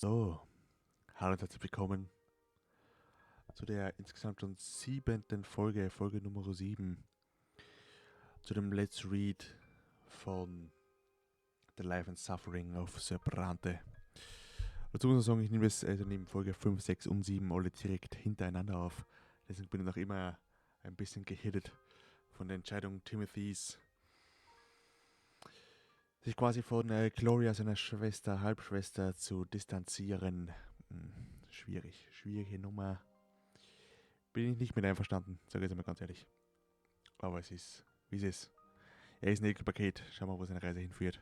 So, hallo und herzlich willkommen zu der insgesamt schon 7. Folge, Folge Nummer 7, zu dem Let's Read von The Life and Suffering of Sir Brante. Dazu muss ich sagen, ich nehme es also neben Folge 5, 6 und 7 alle direkt hintereinander auf. Deswegen bin ich noch immer ein bisschen gehittet von der Entscheidung Timothys, sich quasi von Gloria, seiner Schwester, Halbschwester, zu distanzieren. Schwierige Nummer. Bin ich nicht mit einverstanden, sage ich jetzt mal ganz ehrlich. Aber es ist, wie es ist. Er ist ein Ekelpaket. Schauen wir mal, wo seine Reise hinführt.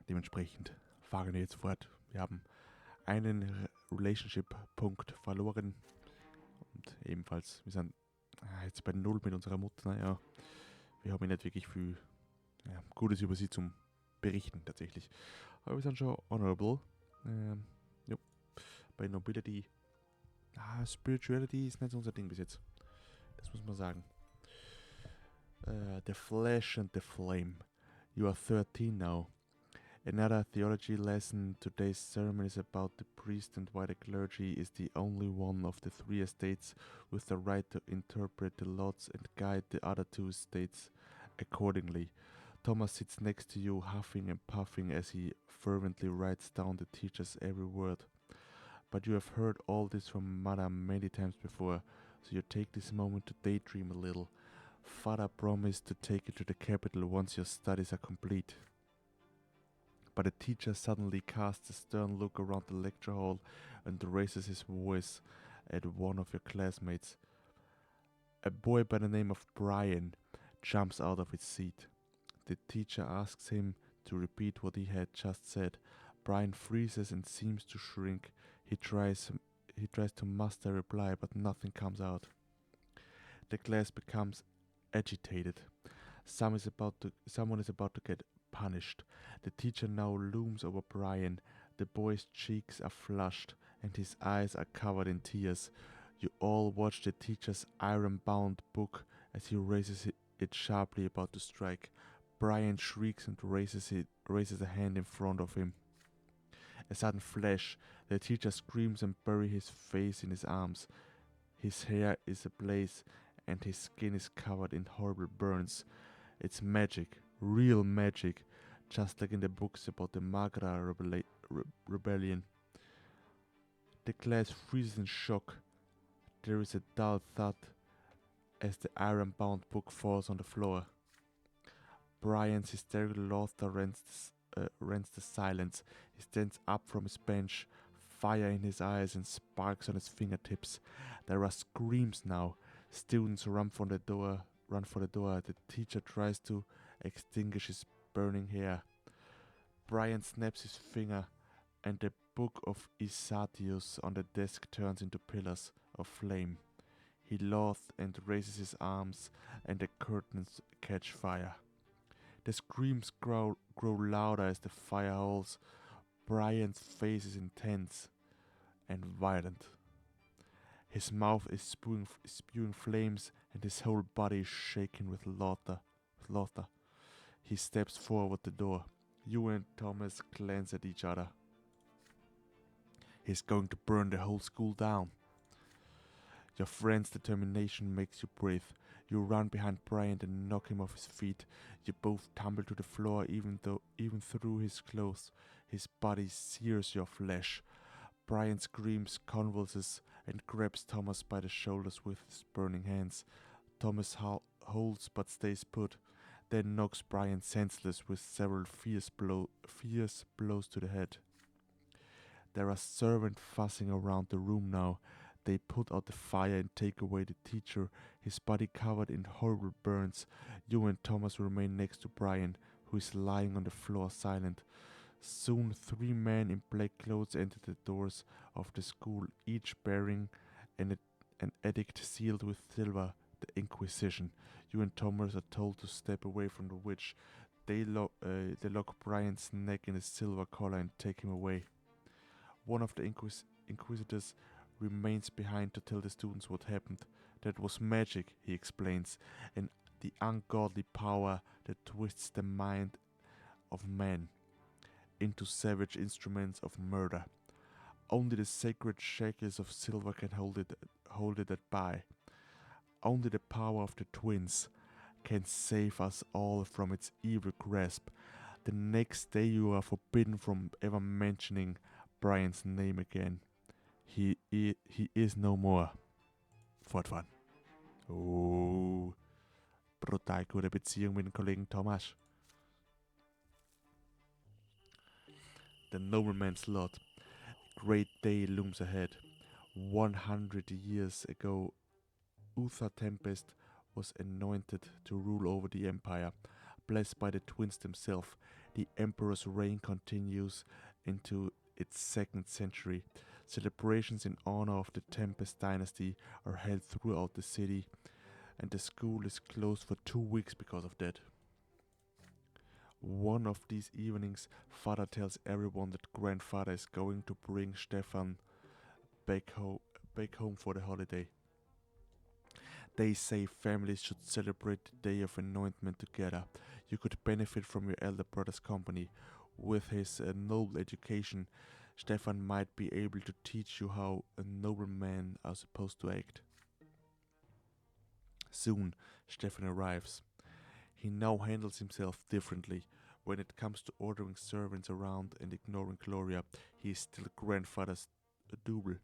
Dementsprechend fahren wir jetzt fort. Wir haben einen Relationship-Punkt verloren. Und ebenfalls, wir sind jetzt bei 0 mit unserer Mutter. Naja, wir haben nicht wirklich viel Gutes über sie zum Berichten tatsächlich. Aber wir sind schon honorable. Ja, bei Nobility. Spirituality ist nicht unser Ding bis jetzt. Das muss man sagen. The Flesh and the Flame. You are 13 now. Another theology lesson. Today's sermon is about the priest and why the clergy is the only one of the 3 estates with the right to interpret the lots and guide the other 2 estates accordingly. Thomas sits next to you, huffing and puffing as he fervently writes down the teacher's every word. But you have heard all this from Mother many times before, so you take this moment to daydream a little. Father promised to take you to the capital once your studies are complete. But the teacher suddenly casts a stern look around the lecture hall and raises his voice at one of your classmates. A boy by the name of Brian jumps out of his seat. The teacher asks him to repeat what he had just said. Brian freezes and seems to shrink. He tries to muster a reply, but nothing comes out. The class becomes agitated. Someone is about to get punished. The teacher now looms over Brian. The boy's cheeks are flushed and his eyes are covered in tears. You all watch the teacher's iron-bound book as he raises it sharply about to strike. Brian shrieks and raises a hand in front of him. A sudden flash. The teacher screams and buries his face in his arms. His hair is ablaze and his skin is covered in horrible burns. It's magic, real magic, just like in the books about the Magra rebellion. The class freezes in shock. There is a dull thud as the iron-bound book falls on the floor. Brian's hysterical laughter rents the silence. He stands up from his bench, fire in his eyes and sparks on his fingertips. There are screams now. Students run for the door. The teacher tries to extinguish his burning hair. Brian snaps his finger, and the book of Isatius on the desk turns into pillars of flame. He laughs and raises his arms, and the curtains catch fire. The screams grow louder as the fire howls. Brian's face is intense and violent. His mouth is spewing flames and his whole body is shaking with laughter. He steps forward the door. You and Thomas glance at each other. He's going to burn the whole school down. Your friend's determination makes you breathe. You run behind Brian and knock him off his feet. You both tumble to the floor even through his clothes. His body sears your flesh. Brian screams, convulses, and grabs Thomas by the shoulders with his burning hands. Thomas holds but stays put, then knocks Brian senseless with several fierce blows to the head. There are servants fussing around the room now. They put out the fire and take away the teacher, his body covered in horrible burns. You and Thomas remain next to Brian, who is lying on the floor silent. Soon 3 men in black clothes enter the doors of the school, each bearing an edict sealed with silver, the Inquisition. You and Thomas are told to step away from the witch. They lock Brian's neck in a silver collar and take him away. One of the inquisitors remains behind to tell the students what happened. That was magic, he explains, and the ungodly power that twists the mind of man. into savage instruments of murder. Only the sacred shackles of silver can hold it at bay. Only the power of the twins can save us all from its evil grasp. The next day you are forbidden from ever mentioning Brian's name again. He is no more. Fortfahren. Oh, brutal gute Beziehung mit dem Kollegen Thomas. The nobleman's lot. Great day looms ahead. 100 years ago, Uther Tempest was anointed to rule over the empire. Blessed by the twins themselves, the emperor's reign continues into its second century. Celebrations in honor of the Tempest dynasty are held throughout the city, and the school is closed for 2 weeks because of that. One of these evenings, father tells everyone that grandfather is going to bring Stefan back home for the holiday. They say families should celebrate the day of anointment together. You could benefit from your elder brother's company. With his noble education, Stefan might be able to teach you how a noble men are supposed to act. Soon, Stefan arrives. He now handles himself differently. When it comes to ordering servants around and ignoring Gloria, he is still grandfather's double,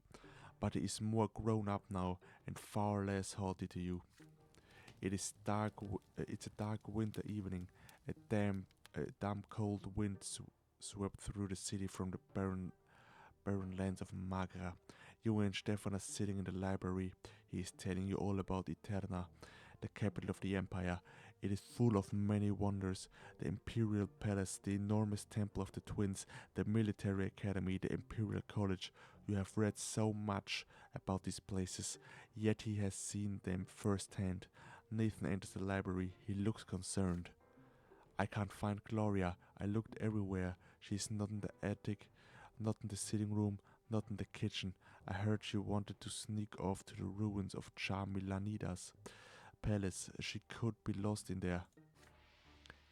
but he is more grown up now and far less haughty to you. It's a dark winter evening. A damp cold wind swept through the city from the barren lands of Magra. You and Stefan are sitting in the library. He is telling you all about Eterna, the capital of the empire. It is full of many wonders: the imperial palace, the enormous temple of the twins, the military academy, the imperial college. You have read so much about these places, yet he has seen them firsthand. Nathan enters the library. He looks concerned. I can't find Gloria. I looked everywhere. She's not in the attic, not in the sitting room, not in the kitchen. I heard she wanted to sneak off to the ruins of Charmilanida's palace. She could be lost in there.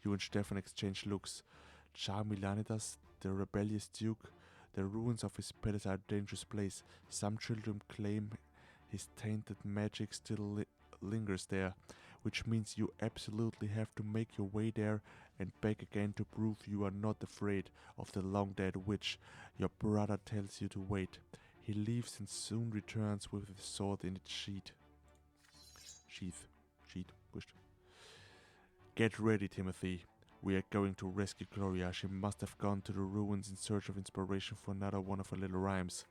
You and Stefan exchange looks. Charmilanidas, the rebellious duke. The ruins of his palace are a dangerous place. Some children claim his tainted magic still lingers there, which means you absolutely have to make your way there and back again to prove you are not afraid of the long-dead witch. Your brother tells you to wait. He leaves and soon returns with his sword in its sheath. Wurscht. Get ready, Timothy. We are going to rescue Gloria. She must have gone to the ruins in search of inspiration for another one of her little rhymes.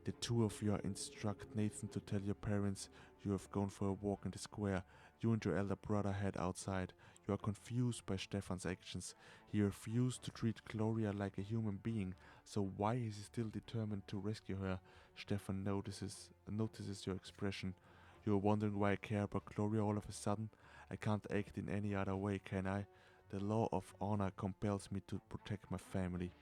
The two of you instruct Nathan to tell your parents you have gone for a walk in the square. You and your elder brother head outside. You are confused by Stefan's actions. He refused to treat Gloria like a human being, so why is he still determined to rescue her? Stefan notices your expression. You are wondering why I care about Gloria all of a sudden? I can't act in any other way, can I? The law of honor compels me to protect my family.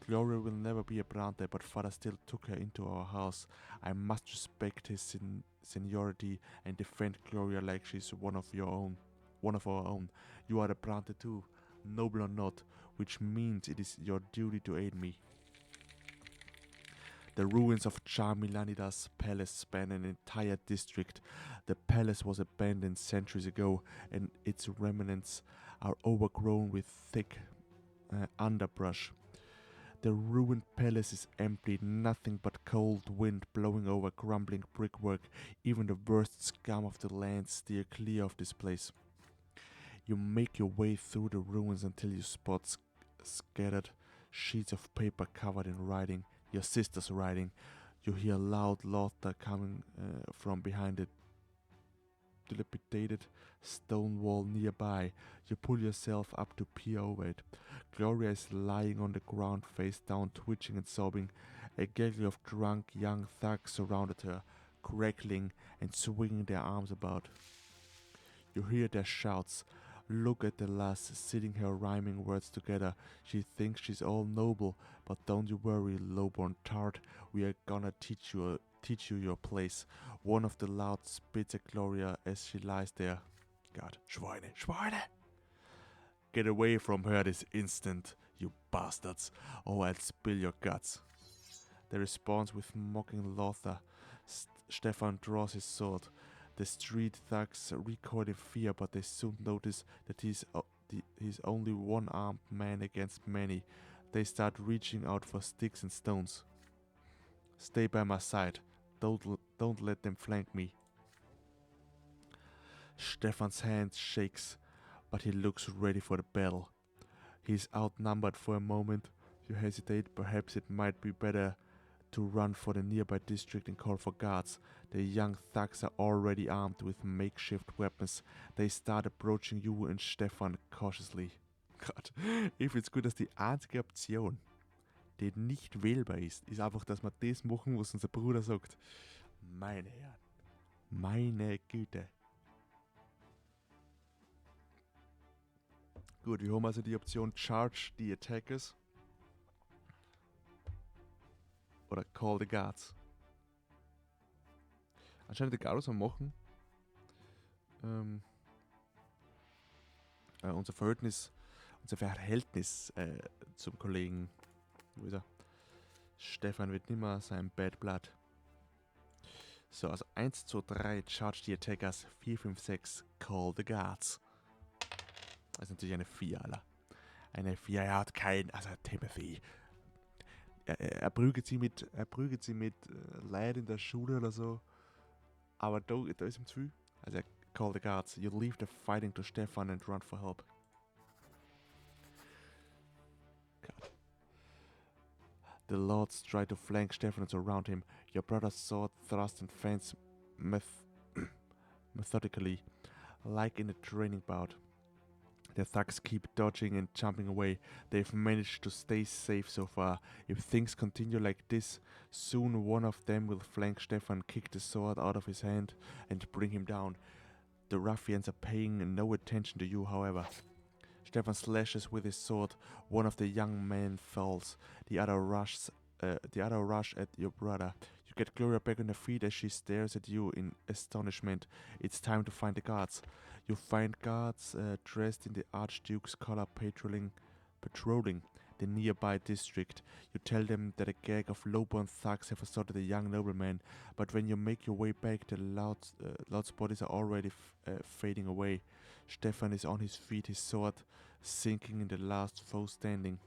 Gloria will never be a Brante, but father still took her into our house. I must respect his seniority and defend Gloria like she's one of our own. You are a Brante too, noble or not, which means it is your duty to aid me. The ruins of Charmilanida's palace span an entire district. The palace was abandoned centuries ago, and its remnants are overgrown with thick underbrush. The ruined palace is empty, nothing but cold wind blowing over crumbling brickwork. Even the worst scum of the land steer clear of this place. You make your way through the ruins until you spot scattered sheets of paper covered in writing. Your sister's writing. You hear loud laughter coming from behind the dilapidated stone wall nearby. You pull yourself up to peer over it. Gloria is lying on the ground, face down, twitching and sobbing. A gaggle of drunk young thugs surrounded her, crackling and swinging their arms about. You hear their shouts. Look at the lass sitting here rhyming words together. She thinks she's all noble, but don't you worry, lowborn tart. We are gonna teach you your place. One of the loud spits at Gloria as she lies there. God, Schweine. Get away from her this instant. You bastards! Oh, I'll spill your guts. They respond with mocking laughter. Stefan draws his sword. The street thugs recoil in fear, but they soon notice that he's only one-armed man against many. They start reaching out for sticks and stones. Stay by my side. Don't let them flank me. Stefan's hand shakes, but he looks ready for the battle. He's outnumbered for a moment. You hesitate. Perhaps it might be better to run for the nearby district and call for guards. The young thugs are already armed with makeshift weapons. They start approaching you and Stefan cautiously. Gott, ich find's gut, dass die einzige Option, die nicht wählbar ist einfach, dass wir das machen, was unser Bruder sagt. Meine Herren, meine Güte. Gut, wir haben also die Option Charge the Attackers oder Call the Guards. Anscheinend egal, was wir machen. Unser Verhältnis zum Kollegen, wo ist er? Stefan wird nimmer sein Bad Blood. So, also 1, 2, 3, Charge the Attackers, 4, 5, 6, Call the Guards. Das ist natürlich eine 4, Alter. Eine 4, er hat Timothy. Er prügelt sie mit Leid in der Schule oder so. Aber da ist ihm zu viel. Also er call the guards. You leave the fighting to Stefan and run for help. God. The lords try to flank Stefan and surround him. Your brother's sword thrusts and fends methodically, like in a training bout. The thugs keep dodging and jumping away. They've managed to stay safe so far. If things continue like this, soon one of them will flank Stefan, kick the sword out of his hand, and bring him down. The ruffians are paying no attention to you, however. Stefan slashes with his sword. One of the young men falls. The other rush at your brother. You get Gloria back on her feet as she stares at you in astonishment. It's time to find the guards. You find guards dressed in the Archduke's color patrolling the nearby district. You tell them that a gang of low-born thugs have assaulted a young nobleman, but when you make your way back, the loud's bodies are already fading away. Stefan is on his feet, his sword sinking in the last foe standing.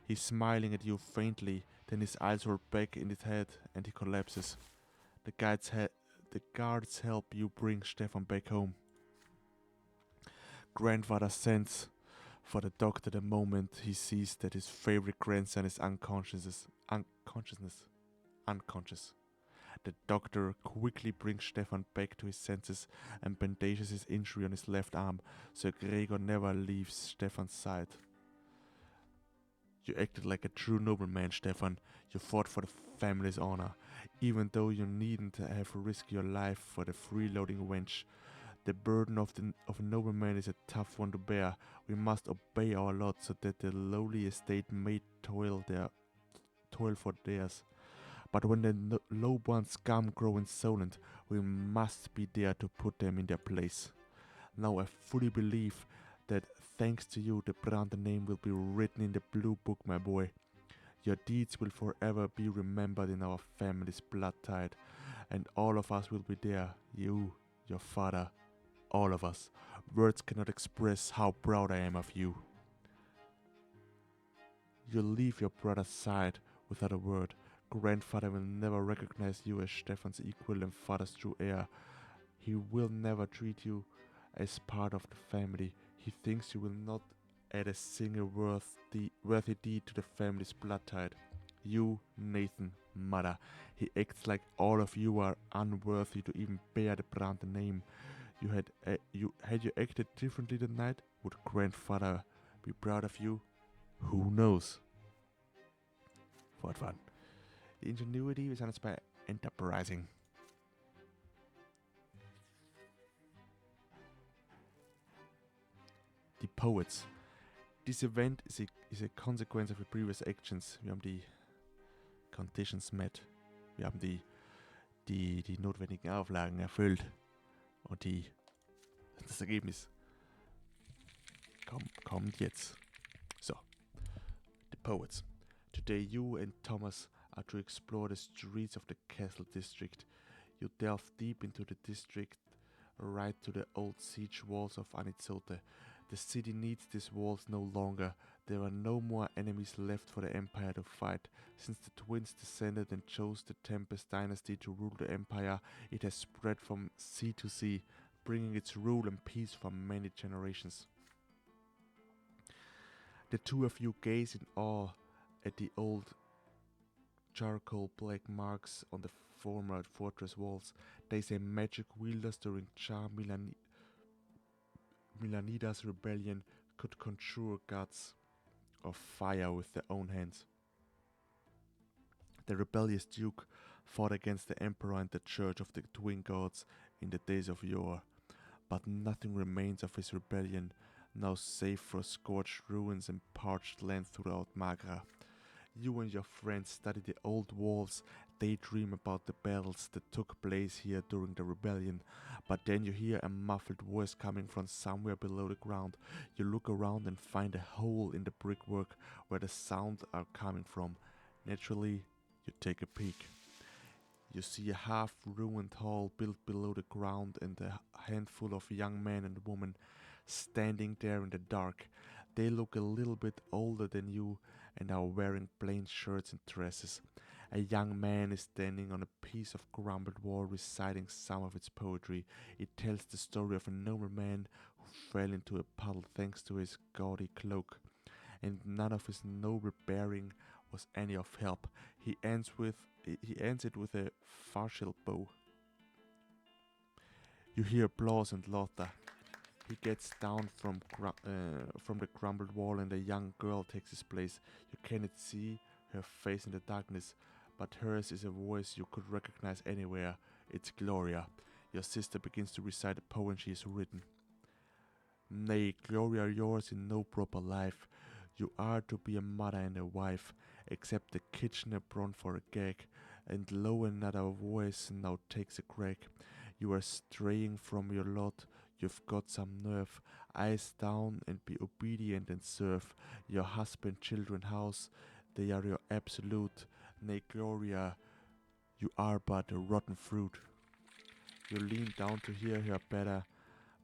He's smiling at you faintly, then his eyes roll back in his head and he collapses. The guards help you bring Stefan back home. Grandfather sends for the doctor the moment he sees that his favorite grandson is unconscious. The doctor quickly brings Stefan back to his senses and bandages his injury on his left arm, so Gregor never leaves Stefan's side. You acted like a true nobleman, Stefan. You fought for the family's honor, even though you needn't have risked your life for the freeloading wench. The burden of a nobleman is a tough one to bear. We must obey our lot so that the lowly estate may toil for theirs. But when the low-born scum grow insolent, we must be there to put them in their place. Now I fully believe that thanks to you, the Brante name will be written in the blue book, my boy. Your deeds will forever be remembered in our family's blood tide, and all of us will be there. You, your father, all of us. Words cannot express how proud I am of you. You leave your brother's side without a word. Grandfather will never recognize you as Stefan's equal and father's true heir. He will never treat you as part of the family. He thinks you will not add a single worthy deed to the family's blood tide. You, Nathan, mother. He acts like all of you are unworthy to even bear the Brante name. Had you acted differently that night, would grandfather be proud of you? Who knows? Fortfahren. Die Ingenuity, wir sind jetzt bei Enterprising. Die Poets. This event is a consequence of your previous actions. Wir haben die Conditions met. Wir haben die notwendigen Auflagen erfüllt. Und das Ergebnis kommt jetzt. So. Poets. Today you and Thomas are to explore the streets of the Castle District. You delve deep into the district, right to the old siege walls of Anizote. The city needs these walls no longer. There are no more enemies left for the Empire to fight. Since the twins descended and chose the Tempest dynasty to rule the Empire, it has spread from sea to sea, bringing its rule and peace for many generations. The two of you gaze in awe at the old charcoal black marks on the former fortress walls. They say magic wielders during Char Milanida's rebellion could conjure gods of fire with their own hands. The rebellious duke fought against the emperor and the church of the twin gods in the days of yore, but nothing remains of his rebellion, now save for scorched ruins and parched land throughout Magra. You and your friends study the old walls, daydream about the battles that took place here during the rebellion, but then you hear a muffled voice coming from somewhere below the ground. You look around and find a hole in the brickwork where the sounds are coming from. Naturally, you take a peek. You see a half-ruined hall built below the ground and a handful of young men and women standing there in the dark. They look a little bit older than you and are wearing plain shirts and dresses. A young man is standing on a piece of crumbled wall reciting some of its poetry. It tells the story of a noble man who fell into a puddle thanks to his gaudy cloak, and none of his noble bearing was any of help. He ends it with a farcical bow. You hear applause and laughter. He gets down from the crumbled wall and a young girl takes his place. You cannot see her face in the darkness, but hers is a voice you could recognize anywhere. It's Gloria. Your sister begins to recite a poem she has written. Nay, Gloria, yours in no proper life. You are to be a mother and a wife, except the kitchener prone for a gag, and lo another voice now takes a crack. You are straying from your lot, you've got some nerve. Eyes down and be obedient and serve your husband, children, house. They are your absolute. Nay, Gloria, you are but a rotten fruit. You lean down to hear her better,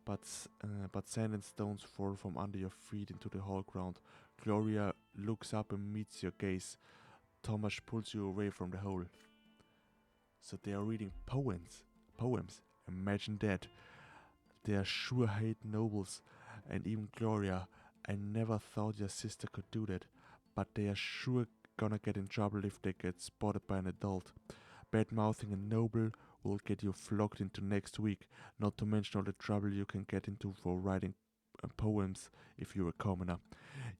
but sand and stones fall from under your feet into the hall ground. Gloria looks up and meets your gaze. Thomas pulls you away from the hole. So they are reading poems. Imagine that. They are sure hate nobles, and even Gloria. I never thought your sister could do that, but they are sure gonna get in trouble if they get spotted by an adult. Bad-mouthing a noble will get you flogged into next week, not to mention all the trouble you can get into for writing poems if you're a commoner.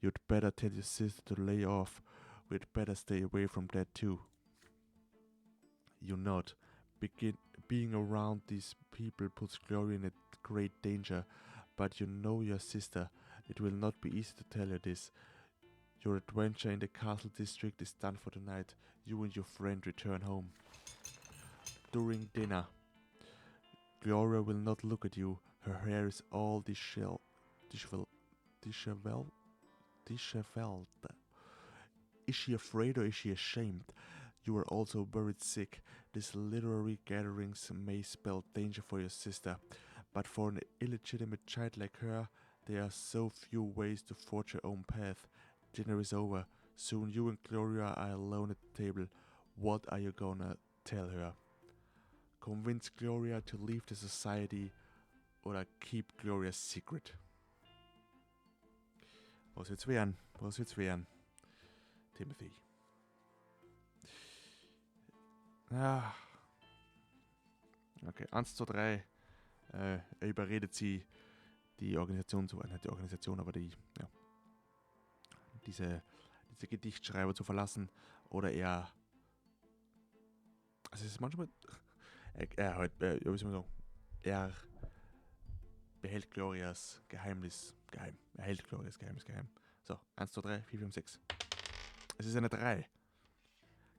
You'd better tell your sister to lay off. We'd better stay away from that too. You nod. Being around these people puts Gloria in a great danger, but you know your sister. It will not be easy to tell her this. Your adventure in the castle district is done for the night. You and your friend return home. During dinner, Gloria will not look at you. Her hair is all disheveled. Is she afraid or is she ashamed? You are also buried sick. These literary gatherings may spell danger for your sister, but for an illegitimate child like her, there are so few ways to forge her own path. Dinner is over. Soon you and Gloria are alone at the table. What are you gonna tell her? Convince Gloria to leave the society oder keep Gloria's secret? Was wird's werden? Timothy. Okay, 1, 2, 3. Er überredet sie, die Organisation zu, nicht die Organisation, aber diese Gedichtschreiber zu verlassen. Oder er, also es ist manchmal, er behält Glorias Geheimnis geheim. Er hält Glorias Geheimnis geheim. So, 1, 2, 3, 4, 5, 6. Es ist eine 3.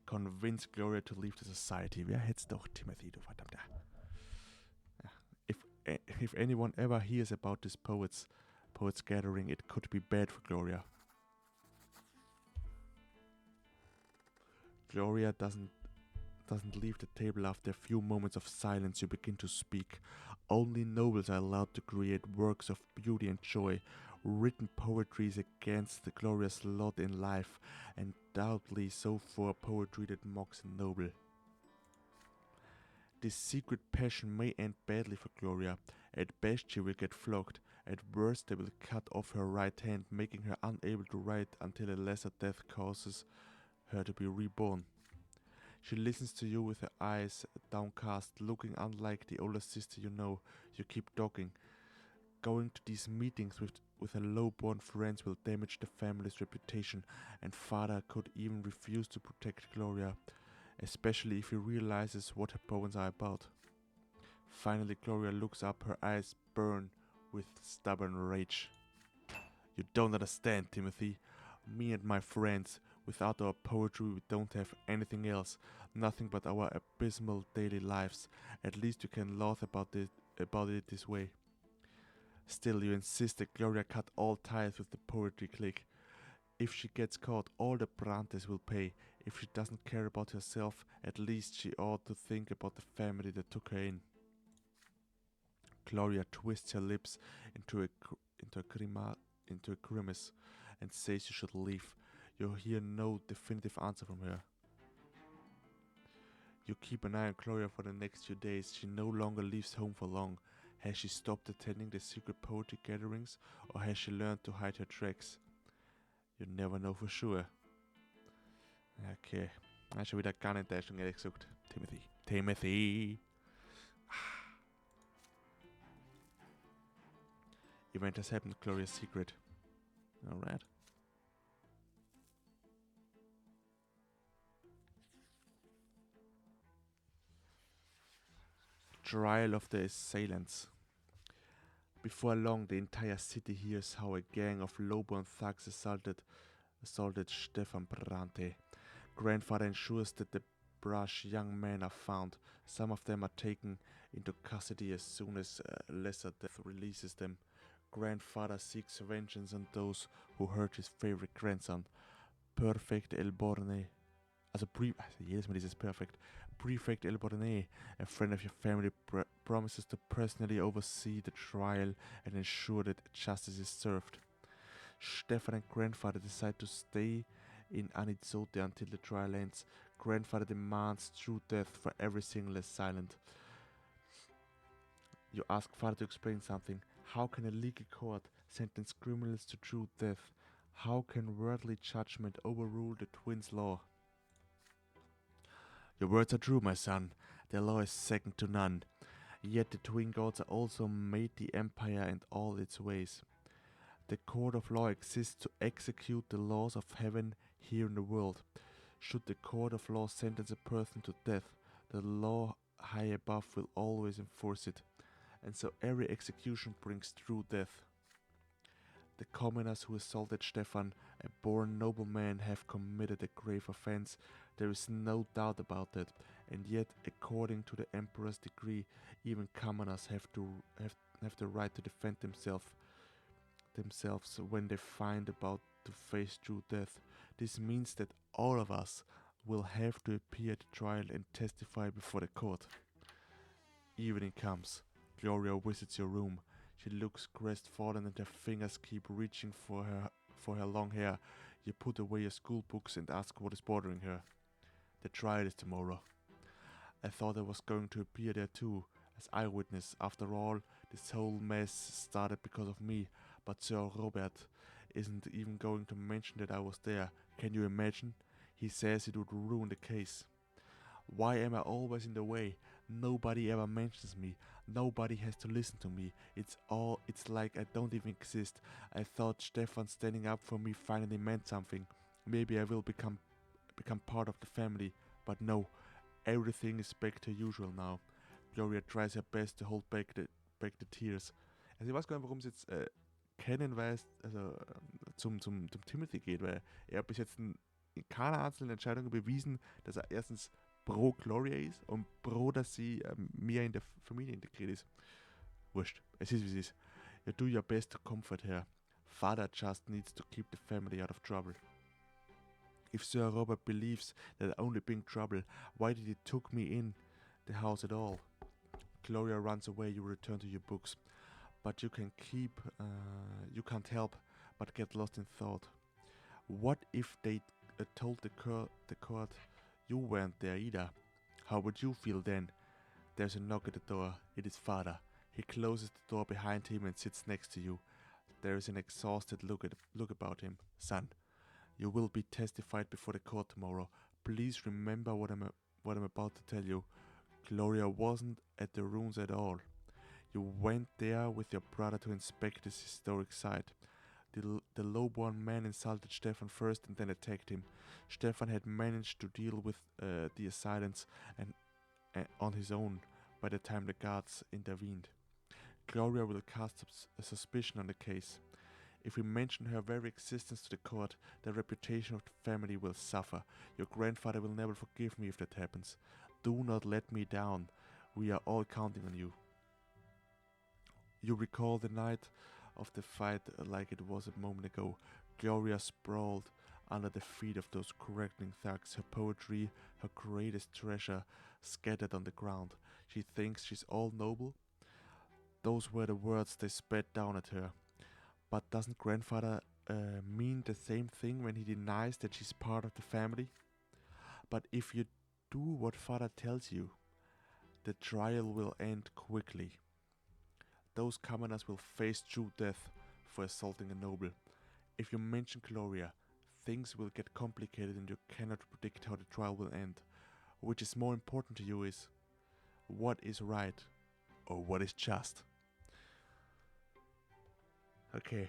Convince Gloria to leave the society. Wer hätt's doch, Timothy, du verdammter. If anyone ever hears about this poets gathering, it could be bad for Gloria. Gloria doesn't leave the table. After a few moments of silence, you begin to speak. Only nobles are allowed to create works of beauty and joy. Written poetry is against the Gloria's lot in life, and doubtly so for poetry that mocks a noble. This secret passion may end badly for Gloria. At best she will get flogged. At worst they will cut off her right hand, making her unable to write until a lesser death causes her to be reborn. She listens to you with her eyes downcast, looking unlike the older sister you know. You keep talking. Going to these meetings with her low-born friends will damage the family's reputation, and father could even refuse to protect Gloria, especially if he realizes what her poems are about. Finally, Gloria looks up, her eyes burn with stubborn rage. You don't understand, Timothy. Me and my friends, without our poetry we don't have anything else, nothing but our abysmal daily lives. At least you can laugh about it this way. Still, you insist that Gloria cut all ties with the poetry clique. If she gets caught, all the Brantes will pay. If she doesn't care about herself, at least she ought to think about the family that took her in. Gloria twists her lips into a grimace and says you should leave. You hear no definitive answer from her. You keep an eye on Gloria for the next few days. She no longer leaves home for long. Has she stopped attending the secret poetry gatherings, or has she learned to hide her tracks? You never know for sure. Okay. Das ist schon wieder gar nicht Enttäuschung, ehrlich gesagt. Timothy. Event has happened, Gloria's secret. Alright. Trial of the assailants. Before long, the entire city hears how a gang of low-born thugs assaulted Stefan Brante. Grandfather ensures that the brash young men are found. Some of them are taken into custody as soon as lesser death releases them. Grandfather seeks vengeance on those who hurt his favorite grandson. Perfect El Borne. Jedes Mal dieses Perfect. Prefect El Borne, a friend of your family, promises to personally oversee the trial and ensure that justice is served. Stefan and grandfather decide to stay in Anizote until the trial ends. Grandfather demands true death for every single assailant. You ask father to explain something. How can a legal court sentence criminals to true death? How can worldly judgment overrule the twins' law? Your words are true, my son. Their law is second to none. Yet the twin gods are also made the empire and all its ways. The court of law exists to execute the laws of heaven here in the world. Should the court of law sentence a person to death, the law high above will always enforce it. And so every execution brings true death. The commoners who assaulted Stefan, a born nobleman, have committed a grave offense. There is no doubt about that. And yet, according to the emperor's decree, even commoners have the right to defend themselves when they find about to face true death. This means that all of us will have to appear at the trial and testify before the court. Evening comes. Gloria visits your room. She looks crestfallen and her fingers keep reaching for her long hair. You put away your school books and ask what is bothering her. The trial is tomorrow. I thought I was going to appear there too, as eyewitness. After all, this whole mess started because of me, but Sir Robert isn't even going to mention that I was there. Can you imagine? He says it would ruin the case. Why am I always in the way? Nobody ever mentions me. Nobody has to listen to me. It's like I don't even exist. I thought Stefan standing up for me finally meant something. Maybe I will become part of the family. But no, everything is back to usual now. Gloria tries her best to hold back the tears. Also ich weiß gar nicht, warum es jetzt zum Timothy geht, weil er hat bis jetzt in keiner einzelnen Entscheidung bewiesen, dass er erstens pro Gloria ist und pro, dass sie mehr in der Familie integriert ist. Wurscht, es ist wie es ist. You do your best to comfort her. Father just needs to keep the family out of trouble. If Sir Robert believes that I only bring trouble, why did he took me in the house at all? Gloria runs away. You return to your books, but you can't help but get lost in thought. What if they told the court you weren't there either? How would you feel then? There's a knock at the door. It is father. He closes the door behind him and sits next to you. There is an exhausted look about him. Son, you will be testified before the court tomorrow. Please remember what I'm about to tell you. Gloria wasn't at the ruins at all. You went there with your brother to inspect this historic site. The low-born man insulted Stefan first and then attacked him. Stefan had managed to deal with the assailants and on his own by the time the guards intervened. Gloria will cast a suspicion on the case. If we mention her very existence to the court, the reputation of the family will suffer. Your grandfather will never forgive me if that happens. Do not let me down. We are all counting on you. You recall the night of the fight like it was a moment ago. Gloria sprawled under the feet of those correcting thugs, her poetry, her greatest treasure, scattered on the ground. She thinks she's all noble. Those were the words they spat down at her. But doesn't grandfather mean the same thing when he denies that she's part of the family? But if you do what father tells you, the trial will end quickly. Those commoners will face true death for assaulting a noble. If you mention Gloria, things will get complicated and you cannot predict how the trial will end. Which is more important to you is, what is right or what is just? Okay,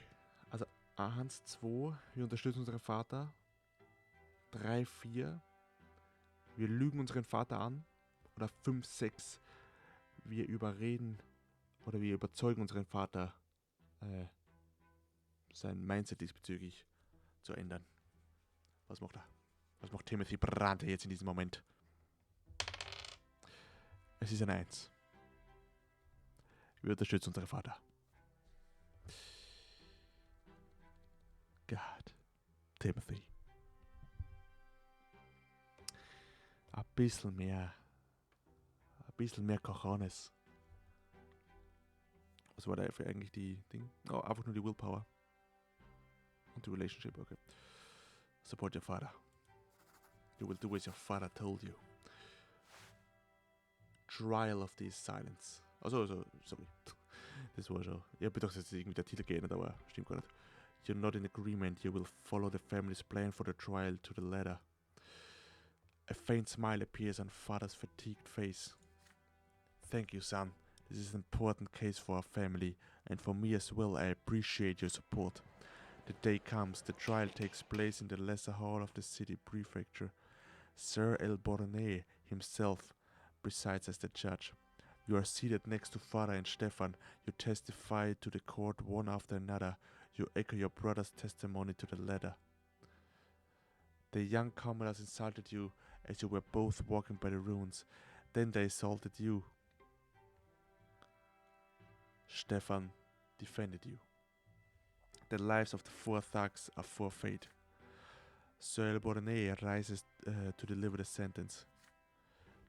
also 1, 2, wir unterstützen unseren Vater. 3, 4, wir lügen unseren Vater an. Oder 5, 6, wir überreden oder wir überzeugen unseren Vater, sein Mindset diesbezüglich zu ändern. Was macht er? Was macht Timothy Brante jetzt in diesem Moment? Es ist ein 1. Wir unterstützen unseren Vater. God. Timothy. Ein bisschen mehr Cojones. Was war da für eigentlich die Ding? Oh, einfach nur die Willpower. Und die Relationship, okay. Support your father. You will do as your father told you. Trial of the Silence. Also, sorry. Das war schon. Ich hab gedacht, dass es irgendwie der Titel geändert, aber stimmt gar nicht. You're not in agreement. You will follow the family's plan for the trial to the letter. A faint smile appears on father's fatigued face. Thank you, son. This is an important case for our family, and for me as well. I appreciate your support. The day comes. The trial takes place in the lesser hall of the city prefecture. Sir El Bornay himself presides as the judge. You are seated next to father and Stefan. You testify to the court one after another. You echo your brother's testimony to the letter. The young commoners insulted you as you were both walking by the ruins. Then they assaulted you. Stefan defended you. The lives of the 4 thugs are forfeit. Sir El Bornay rises to deliver the sentence.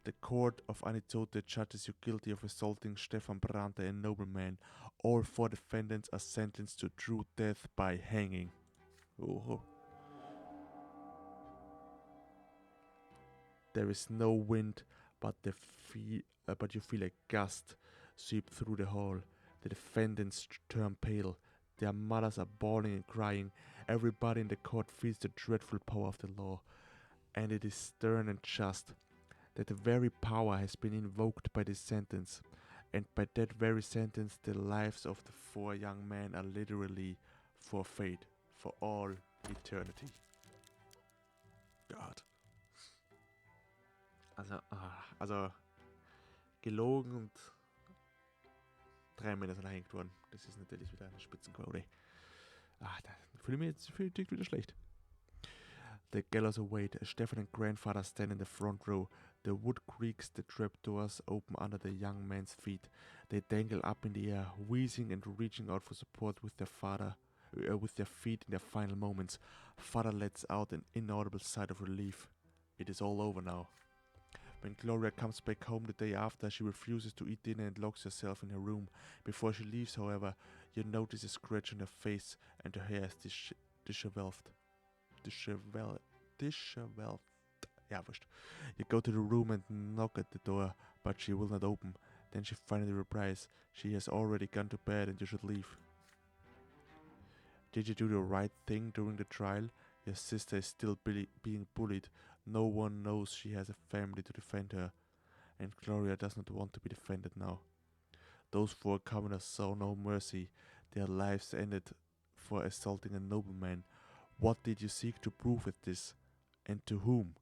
The court of Anitote judges you guilty of assaulting Stefan Brante, a nobleman. All 4 defendants are sentenced to true death by hanging. Oh. There is no wind, but you feel a gust sweep through the hall. The defendants turn pale. Their mothers are bawling and crying. Everybody in the court feels the dreadful power of the law, and it is stern and just that the very power has been invoked by this sentence, and by that very sentence the lives of the 4 young men are literally forfeit for all eternity. God. Also gelogen und 3 Männer sind erhängt worden. Das ist natürlich wieder eine Spitzenquote. Da fühle ich mich jetzt wieder schlecht. The gallows await. Stefan and grandfather stand in the front row. The wood creaks, the trapdoors open under the young man's feet. They dangle up in the air, wheezing and reaching out for support with their father with their feet in their final moments. Father lets out an inaudible sigh of relief. It is all over now. When Gloria comes back home the day after, she refuses to eat dinner and locks herself in her room. Before she leaves, however, you notice a scratch on her face and her hair is disheveled. Disheveled. Yeah, wurscht. You go to the room and knock at the door, but she will not open. Then she finally replies, she has already gone to bed and you should leave. Did you do the right thing during the trial? Your sister is still being bullied. No one knows she has a family to defend her, and Gloria does not want to be defended now. Those 4 commoners saw no mercy. Their lives ended for assaulting a nobleman. What did you seek to prove with this? And to whom?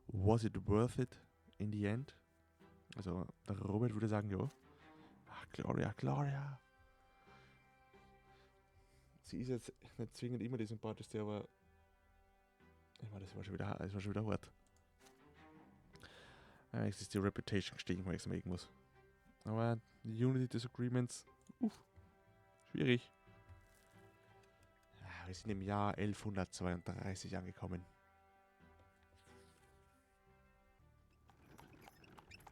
Was it worth it in the end? Also, der Robert würde sagen, ja. Ach, Gloria. Sie ist jetzt nicht zwingend immer die sympathischste, aber ich meine, das war schon wieder hart. Jetzt ist die Reputation gestiegen, weil ich es machen muss. Aber Unity Disagreements, schwierig. Wir sind im Jahr 1132 angekommen.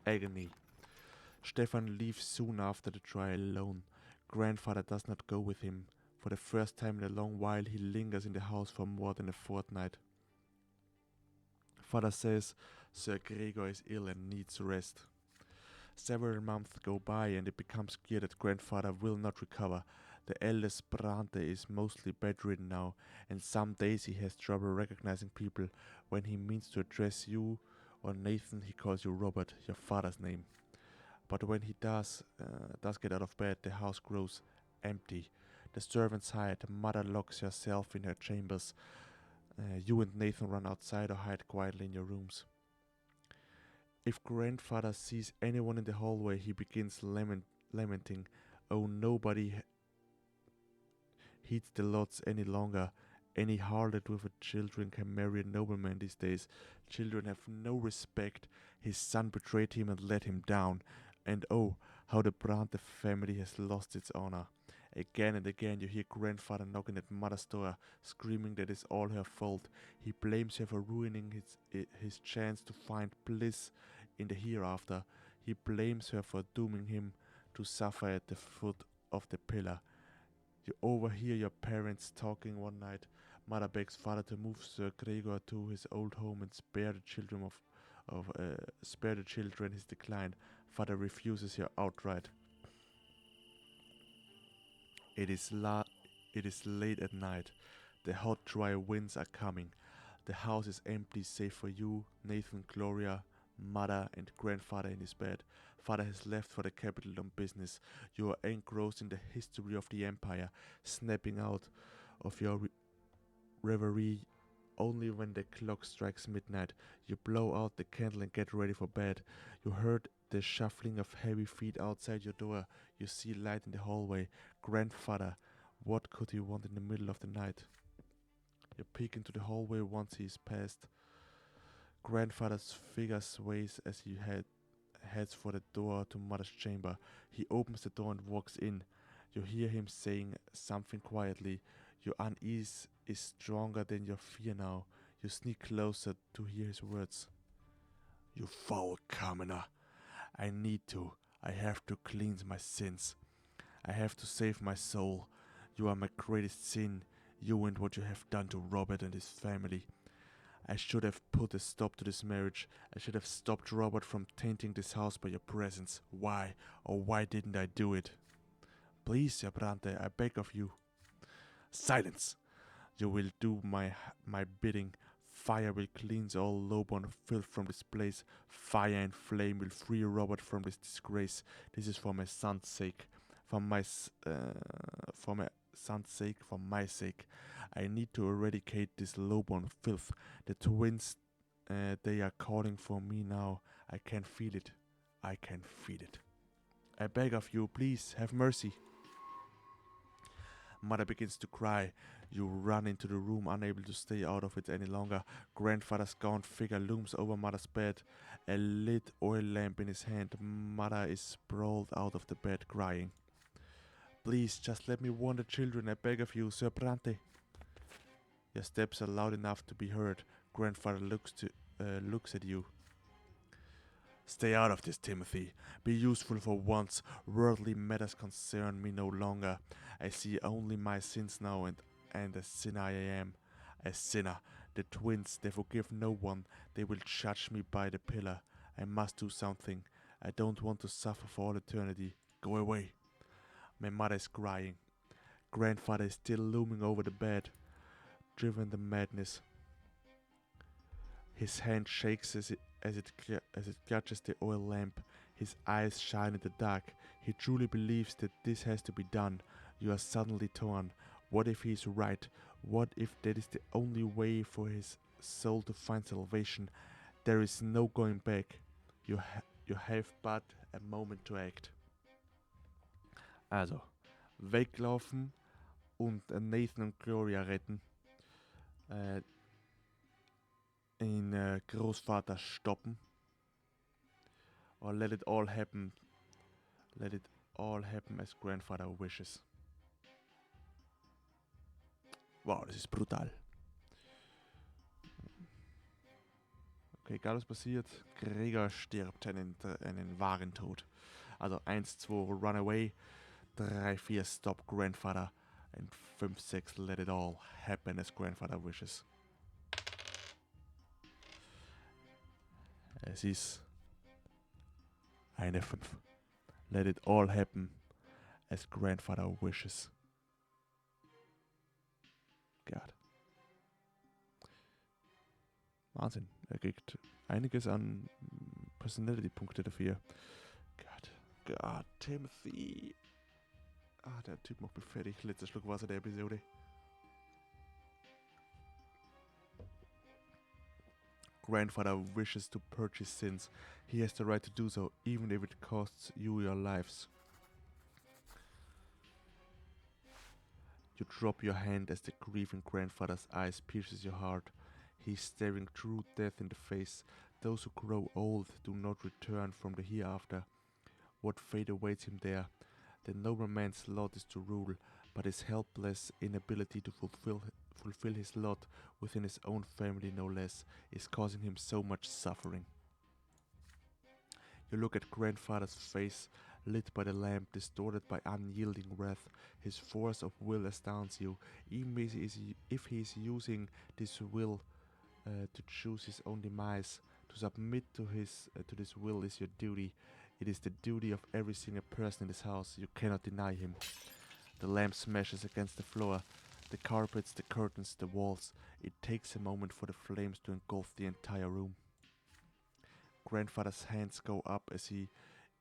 Agony. Stefan leaves soon after the trial alone. Grandfather does not go with him. For the first time in a long while, he lingers in the house for more than a fortnight. Father says Sir Gregor is ill and needs rest. Several months go by and it becomes clear that grandfather will not recover. The eldest Brante is mostly bedridden now, and some days he has trouble recognizing people. When he means to address you or Nathan, he calls you Robert, your father's name. But when he does get out of bed, the house grows empty. The servants hide, mother locks herself in her chambers. You and Nathan run outside or hide quietly in your rooms. If grandfather sees anyone in the hallway, he begins lamenting. Oh, nobody heeds the lots any longer. Any harlot with children can marry a nobleman these days. Children have no respect. His son betrayed him and let him down. And oh, how the Brante family has lost its honor. Again and again you hear grandfather knocking at mother's door, screaming that it's all her fault. He blames her for ruining his chance to find bliss in the hereafter. He blames her for dooming him to suffer at the foot of the pillar. You overhear your parents talking one night. Mother begs father to move Sir Gregor to his old home and spare the children his decline. Father refuses her outright. It is late at night. The hot, dry winds are coming. The house is empty save for you, Nathan, Gloria, mother and grandfather in his bed. Father has left for the capital on business. You are engrossed in the history of the empire, snapping out of your reverie only when the clock strikes midnight. You blow out the candle and get ready for bed. You heard the shuffling of heavy feet outside your door. You see light in the hallway. Grandfather, what could he want in the middle of the night? You peek into the hallway once he is past. Grandfather's figure sways as he heads for the door to mother's chamber. He opens the door and walks in. You hear him saying something quietly. Your unease is stronger than your fear now. You sneak closer to hear his words. You foul commoner. I have to cleanse my sins. I have to save my soul. You are my greatest sin, you and what you have done to Robert and his family. I should have put a stop to this marriage. I should have stopped Robert from tainting this house by your presence. Why, why didn't I do it? Please, Sir Brante, I beg of you. Silence! You will do my bidding. Fire will cleanse all low-born filth from this place. Fire and flame will free Robert from this disgrace. This is for my son's sake. For my son's sake, for my sake. I need to eradicate this low-born filth. The twins, they are calling for me now. I can feel it. I can feel it. I beg of you, please, have mercy. Mother begins to cry. You run into the room, unable to stay out of it any longer. Grandfather's gaunt figure looms over mother's bed, a lit oil lamp in his hand. Mother is sprawled out of the bed, crying. Please, just let me warn the children, I beg of you, Sir Brante. Your steps are loud enough to be heard. Grandfather looks at you. Stay out of this, Timothy. Be useful for once. Worldly matters concern me no longer. I see only my sins now, and a sinner I am. A sinner. The twins, they forgive no one. They will judge me by the pillar. I must do something. I don't want to suffer for all eternity. Go away. My mother is crying. Grandfather is still looming over the bed, driven to madness. His hand shakes as it clutches the oil lamp. His eyes shine in the dark. He truly believes that this has to be done. You are suddenly torn. What if he is right? What if that is the only way for his soul to find salvation? There is no going back. You have but a moment to act. Also, weglaufen und Nathan und Gloria retten. Großvater stoppen. Or let it all happen. Let it all happen as Grandfather wishes. Wow, das ist brutal. Okay, egal was passiert, Gregor stirbt einen wahren Tod. Also 1, 2, run away. 3, 4, stop Grandfather. And 5, 6, let it all happen as Grandfather wishes. Es ist eine 5. Let it all happen as Grandfather wishes. God. Wahnsinn. Er kriegt einiges an Personality-Punkte dafür. God, Timothy. Der Typ macht mich fertig. Letzter Schluck Wasser der Episode. Grandfather wishes to purge his sins. He has the right to do so, even if it costs you your lives. You drop your hand as the grieving grandfather's eyes pierces your heart. He is staring true death in the face. Those who grow old do not return from the hereafter. What fate awaits him there? The noble man's lot is to rule, but his helpless inability to fulfill his lot within his own family no less is causing him so much suffering. You look at grandfather's face, lit by the lamp, distorted by unyielding wrath. His force of will astounds you, even if he is using this will to choose his own demise. To submit to this will is your duty. It is the duty of every single person in this house. You cannot deny him. The lamp smashes against the floor, the carpets, the curtains, the walls. It takes a moment for the flames to engulf the entire room. Grandfather's hands go up as he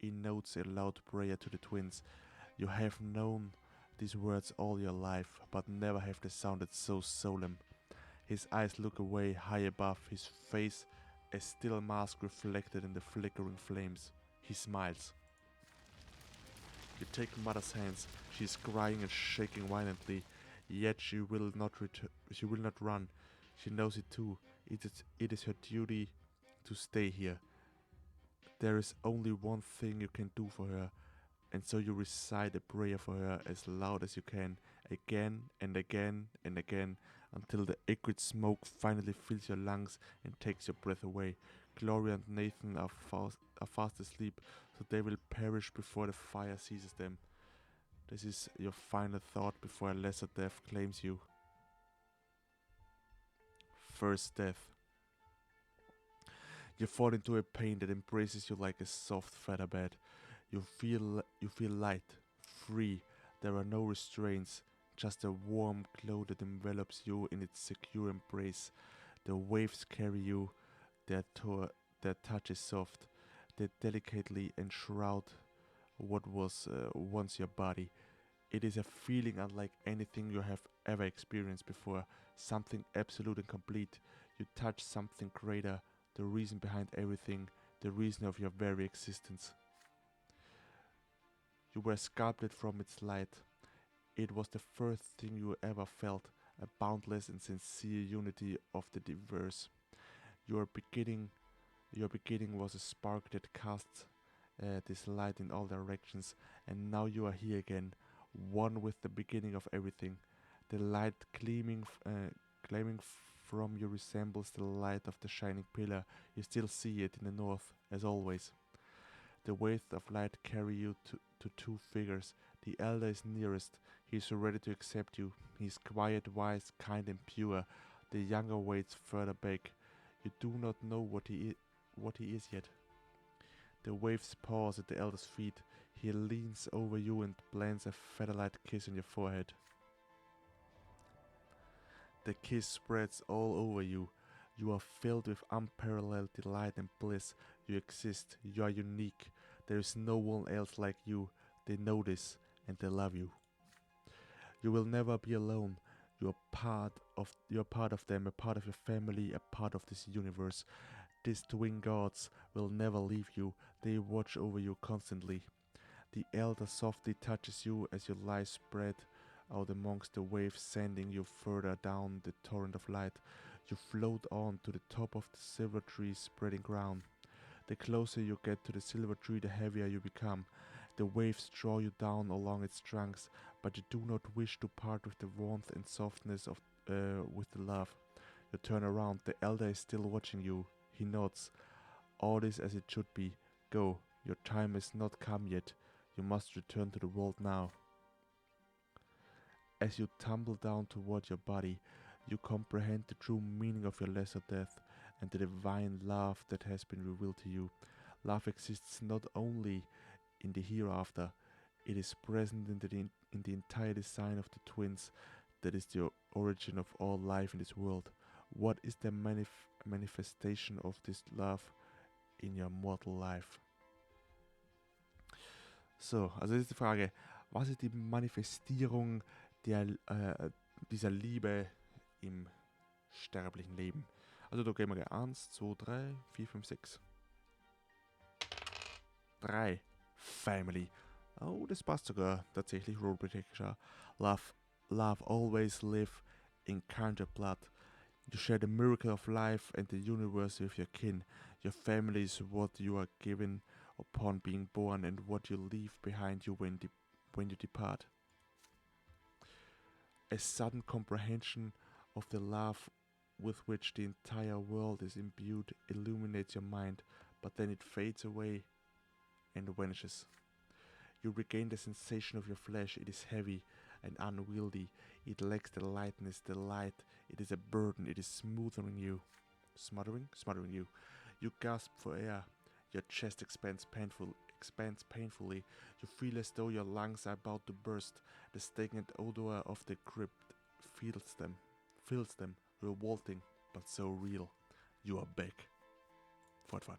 notes a loud prayer to the twins. You have known these words all your life, but never have they sounded so solemn. His eyes look away, high above his face, a still mask reflected in the flickering flames. He smiles. You take mother's hands. She is crying and shaking violently, yet she will not run. She knows it too. It is her duty to stay here. There is only one thing you can do for her, and so you recite a prayer for her as loud as you can, again and again and again, until the acrid smoke finally fills your lungs and takes your breath away. Gloria and Nathan are fast asleep, so they will perish before the fire seizes them. This is your final thought before a lesser death claims you. First death. You fall into a pain that embraces you like a soft feather bed. You feel light, free. There are no restraints, just a warm glow that envelops you in its secure embrace. The waves carry you, their touch is soft. They delicately enshroud what was once your body. It is a feeling unlike anything you have ever experienced before, something absolute and complete. You touch something greater, the reason behind everything, the reason of your very existence. You were sculpted from its light. It was the first thing you ever felt, a boundless and sincere unity of the diverse. Your beginning was a spark that casts this light in all directions, and now you are here again, one with the beginning of everything. The light gleaming from you resembles the light of the shining pillar. You still see it in the north, as always. The waves of light carry you to two figures. The elder is nearest. He is ready to accept you. He is quiet, wise, kind, and pure. The younger waits further back. You do not know what he is yet. The waves pause at the elder's feet. He leans over you and plants a feather-light kiss on your forehead. The kiss spreads all over you. You are filled with unparalleled delight and bliss. You exist. You are unique. There is no one else like you. They know this and they love you. You will never be alone. You are part of them, a part of your family, a part of this universe. These twin gods will never leave you. They watch over you constantly. The elder softly touches you as you lie spread out amongst the waves, sending you further down the torrent of light. You float on to the top of the silver tree's spreading crown. The closer you get to the silver tree, the heavier you become. The waves draw you down along its trunks, but you do not wish to part with the warmth and softness of with the love. You turn around. The elder is still watching you. He nods. All is as it should be. Go. Your time has not come yet. You must return to the world now. As you tumble down toward your body, you comprehend the true meaning of your lesser death and the divine love that has been revealed to you. Love exists not only in the hereafter, it is present in the entire design of the twins that is the origin of all life in this world. What is the manifestation of this love in your mortal life? So, also das ist die Frage, was ist die Manifestierung dieser Liebe im sterblichen Leben? Also da gehen wir 1, 2, 3, 4, 5, 6. 3. Family. Oh, das passt sogar tatsächlich, Roleplaytechnisch. Love always live in kind of blood. You share the miracle of life and the universe with your kin. Your family is what you are given upon being born and what you leave behind you when you depart. A sudden comprehension of the love with which the entire world is imbued illuminates your mind, but then it fades away and vanishes. You regain the sensation of your flesh. It is heavy and unwieldy. It lacks the lightness, the light. It is a burden. It is smothering you. Smothering you. You gasp for air. Your chest expands painfully. You feel as though your lungs are about to burst. The stagnant odor of the crypt fills them, revolting but so real. You are back. Fortfahren.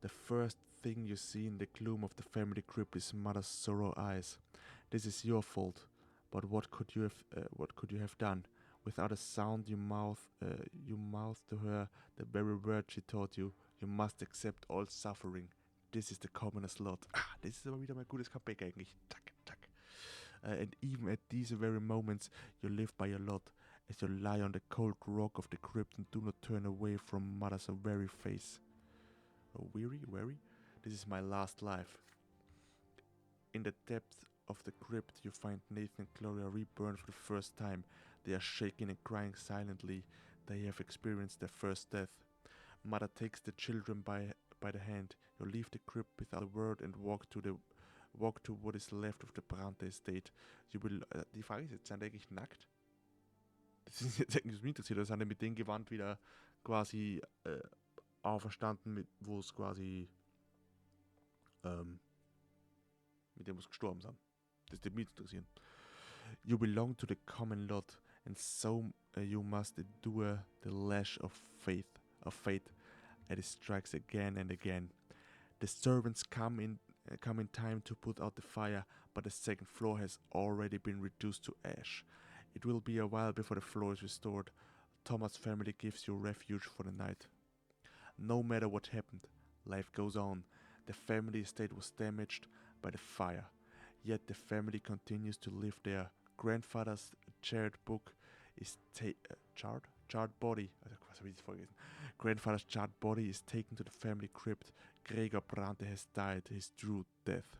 The first thing you see in the gloom of the family crypt is Mother's sorrow eyes. This is your fault, but what could you have done? Without a sound, you mouth to her the very word she taught you. You must accept all suffering. This is the commonest lot. Das ist aber wieder mal gutes Comeback eigentlich. Tack. And even at these very moments, you live by your lot, as you lie on the cold rock of the crypt and do not turn away from Mother's weary face. Oh, weary? This is my last life. In the depths of the crypt, you find Nathan and Gloria reborn for the first time. They are shaking and crying silently. They have experienced their first death. Mother takes the children by the hand. You leave the crypt without a word and walk to what is left of the Brante estate. Die Frage ist jetzt, sind die eigentlich nackt? Das ist jetzt eigentlich, was mich interessiert. Oder sind die mit dem Gewand wieder quasi auferstanden, wo es quasi mit dem, was gestorben sind? Das würde mich interessieren. You belong to the common lot, and so you must endure the lash of fate, and it strikes again and again. The servants come in time to put out the fire, but the second floor has already been reduced to ash. It will be a while before the floor is restored. Thomas' family gives you refuge for the night. No matter what happened, life goes on. The family estate was damaged by the fire, yet the family continues to live there. Grandfather's charred book is charred body. Grandfather's charred body is taken to the family crypt. Gregor Brante has died his true death.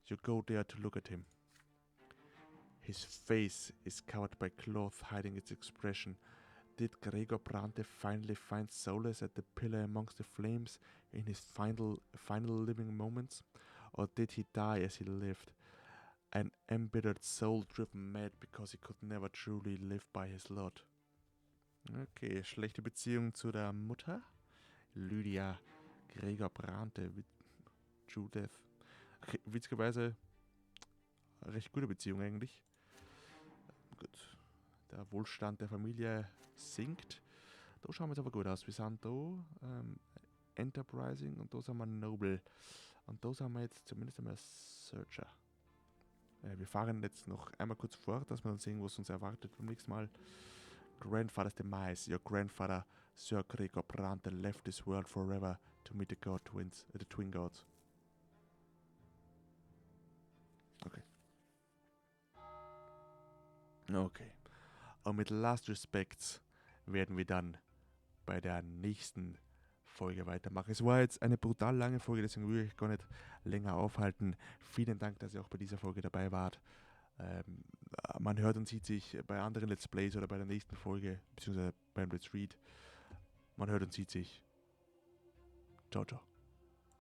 You go there to look at him. His face is covered by cloth hiding its expression. Did Gregor Brante finally find solace at the pillar amongst the flames in his final living moments? Or did he die as he lived? An embittered soul driven mad because he could never truly live by his lot. Okay, schlechte Beziehung zu der Mutter. Lydia, Gregor Brante, Judith. Witzigerweise recht gute Beziehung eigentlich. Gut. Der Wohlstand der Familie sinkt. Da schauen wir jetzt aber gut aus. Wir sind da Enterprising und da sind wir Noble. Und da sind wir jetzt zumindest einmal Searcher. Wir fahren jetzt noch einmal kurz vor, dass wir dann sehen, was uns erwartet beim nächsten Mal. Grandfather's demise. Your grandfather, Sir Gregor Brante, left this world forever to meet the twin gods. Okay. Und mit Last Respects werden wir dann bei der nächsten Folge weitermachen. Es war jetzt eine brutal lange Folge, deswegen will ich gar nicht länger aufhalten. Vielen Dank, dass ihr auch bei dieser Folge dabei wart. Man hört und sieht sich bei anderen Let's Plays oder bei der nächsten Folge, beziehungsweise beim Retreat. Man hört und sieht sich. Ciao, ciao.